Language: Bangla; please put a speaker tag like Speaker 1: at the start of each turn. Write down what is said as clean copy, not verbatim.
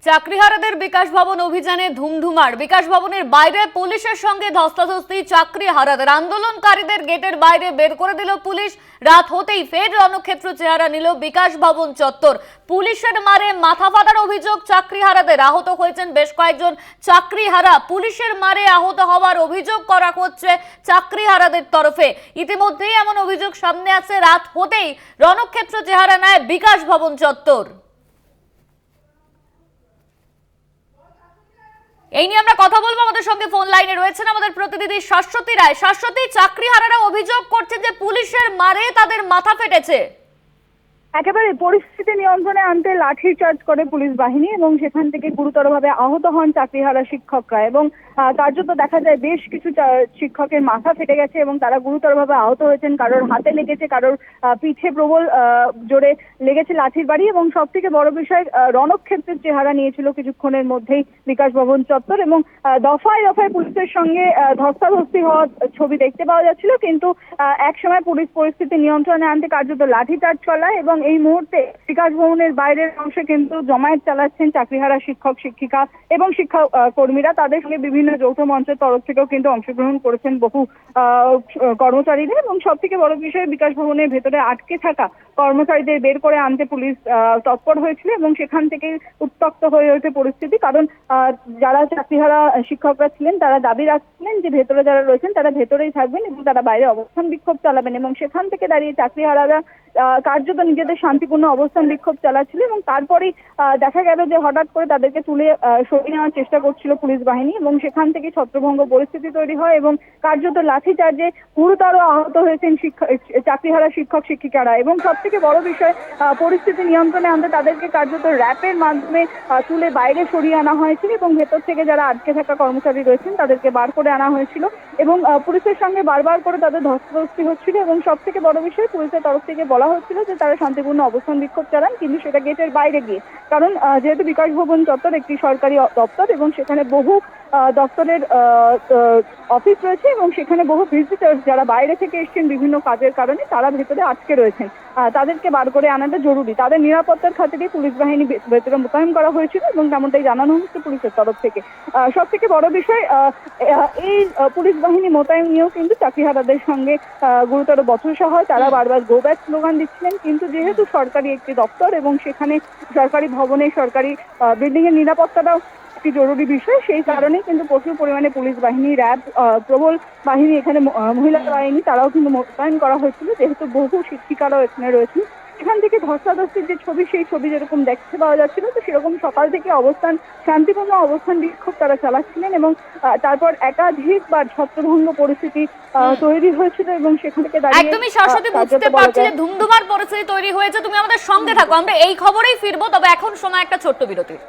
Speaker 1: চাকরিহারাদের বিকাশ ভবন অভিযানে ধুমধুমার। বিকাশ ভবনের বাইরে পুলিশের সঙ্গে ধস্তাধস্তি চাকরিহারাদের। আন্দোলনকারীদের গেটের বাইরে বের করে দিল পুলিশ। রাত হতেই ফের রণক্ষেত্র চেহারা নিল বিকাশ ভবন চত্বর। পুলিশের মারে মাথা ফাটার অভিযোগ চাকরিহারাদের। আহত হয়েছেন বেশ কয়েকজন চাকরিহারা। পুলিশের মারে আহত হওয়ার অভিযোগ করা হচ্ছে চাকরিহারাদের তরফে। ইতিমধ্যেই এমন অভিযোগ সামনে আসছে। রাত হতেই রণক্ষেত্র চেহারা নেয় বিকাশ ভবন চত্বর। এই নিয়ে আমরা কথা বলবো। আমাদের সঙ্গে ফোন লাইনে রয়েছেন আমাদের প্রতিনিধি শাশ্বতী রায়। শাশ্বতী, চাকরিহারারা অভিযোগ করছেন যে পুলিশের মারে তাদের মাথা ফেটেছে।
Speaker 2: একেবারে পরিস্থিতি নিয়ন্ত্রণে আনতে লাঠি চার্জ করে পুলিশ বাহিনী এবং সেখান থেকে গুরুতরভাবে আহত হন চাকরিহারা শিক্ষকরা এবং কার্যত দেখা যায় বেশ কিছু শিক্ষকের মাথা ফেটে গেছে এবং তারা গুরুতরভাবে আহত হয়েছেন। কারোর হাতে লেগেছে, কারোর পিঠে প্রবল জোরে লেগেছে লাঠির বাড়ি এবং সব থেকে বড় বিষয় রণক্ষেত্রের চেহারা নিয়েছিল কিছুক্ষণের মধ্যেই বিকাশ ভবন চত্বর এবং দফায় দফায় পুলিশের সঙ্গে ধস্তাধস্তি হওয়ার ছবি দেখতে পাওয়া যাচ্ছিল। কিন্তু একসময় পুলিশ পরিস্থিতি নিয়ন্ত্রণে আনতে কার্যত লাঠি চার্জ চালায় এবং এই মুহূর্তে বিকাশ ভবনের বাইরের অংশে কিন্তু জমায়েত চালাচ্ছেন চাকরিহারা শিক্ষক শিক্ষিকা এবং শিক্ষা কর্মীরা। তাদের সঙ্গে বিভিন্ন যৌথ মঞ্চের তরফ থেকেও কিন্তু অংশগ্রহণ করেছেন বহু কর্মচারীরা এবং সব থেকে বড় বিষয় বিকাশ ভবনের ভেতরে আটকে থাকা কর্মচারীদের বের করে আনতে পুলিশ তৎপর হয়েছিল এবং সেখান থেকে উত্তপ্ত হয়ে ওঠে পরিস্থিতি। কারণ যারা চাকরিহারা শিক্ষকরা ছিলেন তারা দাবি রাখছিলেন যে ভেতরে যারা রয়েছেন তারা ভেতরেই থাকবেন এবং তারা বাইরে অবস্থান বিক্ষোভ চালাবেন এবং সেখান থেকে দাঁড়িয়ে চাকরিহারারা কার্যত নিজেদের শান্তিপূর্ণ অবস্থান বিক্ষোভ চালাচ্ছিল এবং তারপরেই দেখা গেল যে হঠাৎ করে তাদেরকে তুলে সরিয়ে নেওয়ার চেষ্টা করছিল পুলিশ বাহিনী এবং সেখান থেকে ছত্রভঙ্গ পরিস্থিতি তৈরি হয় এবং কার্যত লাঠিচার্জে গুরুতর আহত হয়েছেন চাকরিহারা শিক্ষক শিক্ষিকারা এবং সব থেকে বড় বিষয় পরিস্থিতি নিয়ন্ত্রণে আনতে তাদেরকে কার্যত র্যাপের মাধ্যমে তুলে বাইরে সরিয়ে আনা হয়েছিল এবং ভেতর থেকে যারা আটকে থাকা কর্মচারী রয়েছেন তাদেরকে বার করে আনা হয়েছিল এবং পুলিশের সঙ্গে বারবার করে তাদের ধস্তাধস্তি হচ্ছিল এবং সব থেকে বড় বিষয় পুলিশের তরফ থেকে বলা হচ্ছিল যে তারা শান্তিপূর্ণ অবস্থান বিক্ষোভ চালান, কিন্তু সেটা গেটের বাইরে গিয়ে। কারণ যেহেতু বিকাশ ভবন চত্বর একটি সরকারি দপ্তর এবং সেখানে বহু দপ্তরের অফিস রয়েছে এবং সেখানে বহু ভিজিটার্স যারা বাইরে থেকে এসেছেন বিভিন্ন কাজের কারণে তারা ভেতরে আটকে রয়েছেন। তাদেরকে বার করে আনাটা জরুরি। তাদের নিরাপত্তার খাতিরে পুলিশ বাহিনী ভেতরে মোতায়েন করা হয়েছিল এবং তেমনটাই জানানো হচ্ছে পুলিশের তরফ থেকে। সব থেকে বড় বিষয় এই পুলিশ বাহিনী মোতায়েন নিয়েও কিন্তু চাকরিহারাদের সঙ্গে গুরুতর বচসা হয়। তারা বারবার গো ব্যাক স্লোগান দিচ্ছিলেন, কিন্তু যেহেতু সরকারি একটি দপ্তর এবং সেখানে সরকারি ভবনে সরকারি বিল্ডিং এর নিরাপত্তাটাও একটি জরুরি বিষয়, সেই কারণেই কিন্তু প্রচুর পরিমাণে পুলিশ বাহিনী, র্যাব, প্রবল বাহিনী, এখানে মহিলা বাহিনী তারাও কিন্তু মোতায়েন করা হয়েছিল। যেহেতু বহু শিক্ষিকারাও এখানে রয়েছেন, এখান থেকে ধস্তাধস্তির যে ছবি সেই ছবি যেরকম দেখতে পাওয়া যাচ্ছিল, তো সেরকম সকাল থেকে শান্তিপূর্ণ অবস্থান বিক্ষোভ তারা চালাচ্ছিলেন এবং তারপর একাধিকবার ছত্রভঙ্গ পরিস্থিতি তৈরি হয়েছিল এবং সেখান থেকে
Speaker 1: একদমই শাশ্বতী বুঝতে পারছি যে ধুমধুমার পরিস্থিতি তৈরি হয়েছে। তুমি আমাদের সঙ্গে থাকো, আমরা এই খবরেই ফিরবো, তবে এখন সময় একটা ছোট্ট বিরতির।